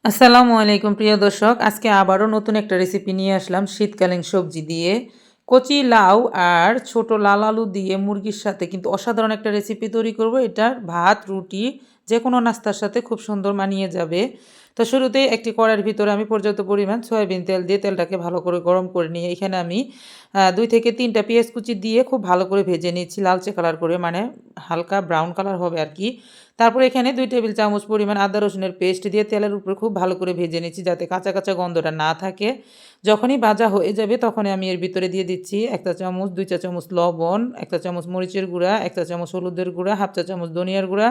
আসসালামু আলাইকুম প্রিয় দর্শক, আজকে আবারও নতুন একটা রেসিপি নিয়ে আসলাম শীতকালীন সবজি দিয়ে। কচি লাউ আর ছোট লাল আলু দিয়ে মুরগির সাথে কিন্তু অসাধারণ একটা রেসিপি তৈরি করব। এটার ভাত, রুটি যে কোনো নাস্তার সাথে খুব সুন্দর মানিয়ে যাবে। তো শুরুতেই একটি কড়াইয়ের ভিতরে আমি পর্যাপ্ত পরিমাণ সয়াবিন তেল দিয়ে তেলটাকে ভালো করে গরম করে নিয়ে এখানে আমি ২ থেকে ৩টা পেঁয়াজ কুচি দিয়ে খুব ভালো করে ভেজে নিচ্ছি লালচে কালার করে, মানে হালকা ব্রাউন কালার হবে আর কি। তারপর এখানে ২ টেবিল চামচ পরিমাণ আদা রসুনের পেস্ট দিয়ে তেলের উপর খুব ভালো করে ভেজে নিচ্ছি যাতে কাঁচা কাঁচা গন্ধটা না থাকে। যখনই ভাজা হয়ে যাবে তখনই আমি এর ভিতরে দিয়ে দিচ্ছি ১ চা চামচ, ২ চা চামচ লবণ, ১ চা চামচ মরিচের গুঁড়া, ১ চা চামচ হলুদের গুঁড়া, 1/2 চা চামচ ধনিয়ার গুঁড়া,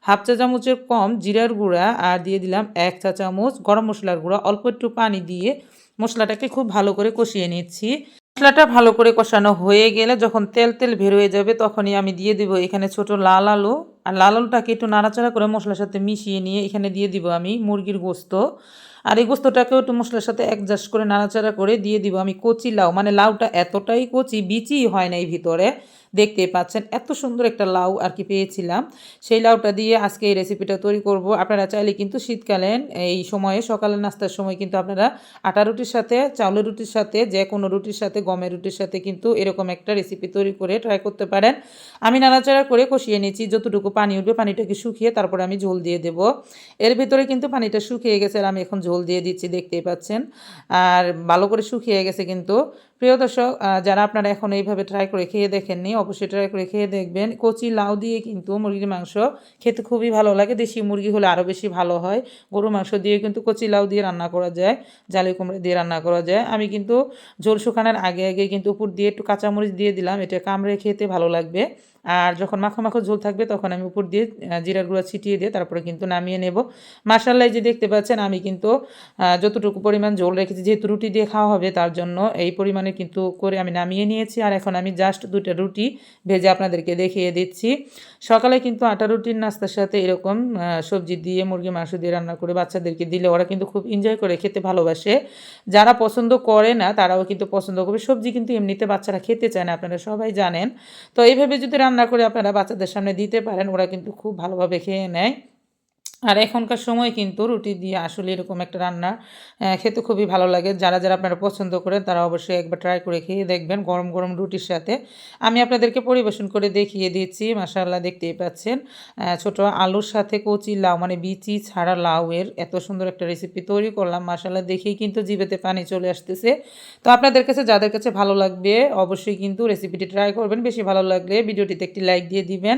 1/2 চা চামচের কম জিরার গুঁড়া আর দিয়ে দিলাম ১ চা চামচ গরম মসলার গুঁড়া। অল্প একটু পানি দিয়ে মশলাটাকে খুব ভালো করে কষিয়ে নিচ্ছি। মশলাটা ভালো করে কষানো হয়ে গেলে যখন তেল তেল বের হয়ে যাবে তখনই আমি দিয়ে দিব এখানে ছোট লাল আলু। আর লাল আলুটাকে একটু নাড়াচাড়া করে মশলার সাথে মিশিয়ে নিয়ে এখানে দিয়ে দিব আমি মুরগির গোস্ত। আর এই গোস্তটাকেও একটু মশলার সাথে অ্যাডজাস্ট করে নাড়াচাড়া করে দিয়ে দিব আমি কচি লাউ, মানে লাউটা এতটাই কচি বিচিই হয় না এই ভিতরে। দেখতেই পাচ্ছেন এত সুন্দর একটা লাউ আর কি পেয়েছিলাম। সেই লাউটা দিয়ে আজকে এই রেসিপিটা তৈরি করব। আপনারা চাইলে কিন্তু শীতকালীন এই সময়ে সকালের নাস্তার সময় কিন্তু আপনারা আটা রুটির সাথে, চাউলের রুটির সাথে, যে কোনো রুটির সাথে, গমের রুটির সাথে কিন্তু এরকম একটা রেসিপি তৈরি করে ট্রাই করতে পারেন। আমি নাড়াচাড়া করে কষিয়ে নিচ্ছি, যতটুকু পানি উঠবে পানিটাকে শুকিয়ে তারপরে আমি ঝোল দিয়ে দেব। এর ভিতরে কিন্তু পানিটা শুকিয়ে গেছে আর আমি এখন ঝোল দিয়ে দিচ্ছি, দেখতেই পাচ্ছেন। আর ভালো করে শুকিয়ে গেছে কিন্তু। প্রিয় দর্শক, যারা আপনারা এখন এইভাবে ট্রাই করে খেয়ে দেখেননি অবশ্যই ট্রাই করে খেয়ে দেখবেন। কচি লাউ দিয়ে কিন্তু মুরগির মাংস খেতে খুবই ভালো লাগে। দেশি মুরগি হলে আরও বেশি ভালো হয়। গরুর মাংস দিয়ে কিন্তু কচি লাউ দিয়ে রান্না করা যায়, জালি কুমড়া দিয়ে রান্না করা যায়। আমি কিন্তু ঝোল শুকানোর আগে আগে কিন্তু উপর দিয়ে একটু কাঁচামরিচ দিয়ে দিলাম, এটা কামড়ে খেতে ভালো লাগবে। আর যখন মাখো মাখো ঝোল থাকবে তখন আমি উপর দিয়ে জিরার গুঁড়া ছিটিয়ে দিয়ে তারপরে কিন্তু নামিয়ে নেব। মাশাআল্লাহ, যে দেখতে পাচ্ছেন আমি কিন্তু যতটুকু পরিমাণ ঝোল রেখেছি, যেহেতু রুটি দিয়ে খাওয়া হবে তার জন্য এই পরিমাণে কিন্তু করে আমি নামিয়ে নিয়েছি। আর এখন আমি জাস্ট 2টা রুটি ভেজে আপনাদেরকে দেখিয়ে দিচ্ছি। সকালে কিন্তু আটা রুটির নাস্তার সাথে এরকম সবজি দিয়ে মুরগির মাংস দিয়ে রান্না করে বাচ্চাদেরকে দিলে ওরা কিন্তু খুব এনজয় করে খেতে ভালোবাসে। যারা পছন্দ করে না তারাও কিন্তু পছন্দ করবে। সবজি কিন্তু এমনিতে বাচ্চারা খেতে চায় না, আপনারা সবাই জানেন। তো এইভাবে যদি রান্না করে আপনারা বাচ্চাদের সামনে দিতে পারেন ওরা কিন্তু খুব ভালোভাবে খেয়ে নেয়। আর এখনকার সময় কিন্তু রুটি দিয়ে আসলে এরকম একটা রান্না খেতে খুবই ভালো লাগে। যারা যারা আপনারা পছন্দ করেন তারা অবশ্যই একবার ট্রাই করে খেয়ে দেখবেন গরম গরম রুটির সাথে। আমি আপনাদেরকে পরিবেশন করে দেখিয়ে দিচ্ছি। মাশাআল্লাহ, দেখতেই পাচ্ছেন ছোট আলুর সাথে কচি লাউ, মানে বিচি ছাড়া লাউয়ের এত সুন্দর একটা রেসিপি তৈরি করলাম। মাশাআল্লাহ, দেখেই কিন্তু জিভেতে পানি চলে আসতেছে। তো আপনাদের কাছে যাদের কাছে ভালো লাগবে অবশ্যই কিন্তু রেসিপিটি ট্রাই করবেন। বেশি ভালো লাগলে ভিডিওটিতে একটি লাইক দিয়ে দিবেন।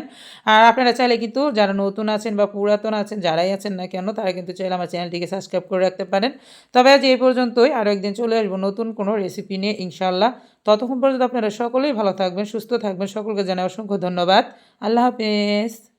আর আপনারা চাইলে কিন্তু যারা নতুন আছেন বা পুরাতন আছেন, যারাই আছেন না কেন, তারা কিন্তু চাইলে আমার চ্যানেলটিকে সাবস্ক্রাইব করে রাখতে পারেন। তবে আজ এই পর্যন্তই, আরও একদিন চলে আসবো নতুন কোনো রেসিপি নিয়ে ইনশাআল্লাহ। ততক্ষণ পর্যন্ত আপনারা সকলেই ভালো থাকবেন, সুস্থ থাকবেন। সকলকে জানাই অসংখ্য ধন্যবাদ। আল্লাহ হাফেজ।